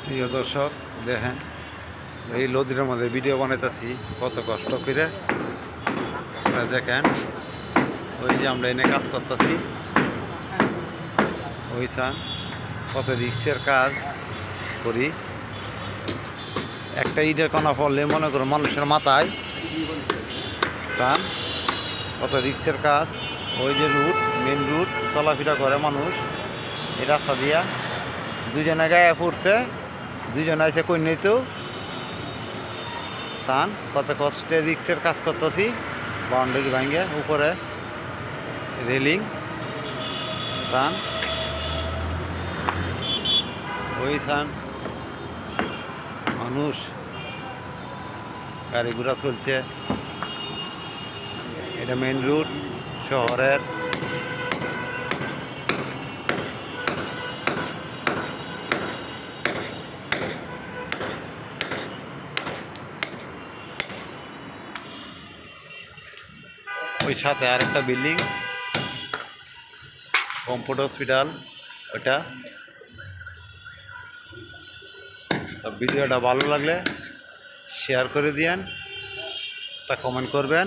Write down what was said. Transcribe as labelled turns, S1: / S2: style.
S1: প্রিয় দর্শক দেখেন এই নদীর মধ্যে ভিডিও বানাইতেছি কত কষ্ট করে দেখেন। ওই যে আমরা এনে কাজ করতেছি ওই চান কত রিক্সের কাজ করি। একটা ইটের কণা পড়লে মনে করো মানুষের মাথায় চান কত রিক্সের কাজ। ওই যে রুট মেন রুট চলাফেরা করে মানুষ এই রাস্তা দিয়া দুজনে গায়ে পড়ছে, দুজন আছে কই নেই তো চান কত কষ্টে রিক্সের কাজ করতেছি। বাউন্ডারি ভাঙ্গে উপরে রেলিং চান ওই চান মানুষ গাড়ি ঘোড়া চলছে। এটা মেন রুট শহরের। ওই সাথে আরেকটা বিল্ডিং কমফোর্ট হসপিটাল ওটা। তো ভিডিওটা ভালো লাগলে শেয়ার করে দিয়েন, তা কমেন্ট করবেন।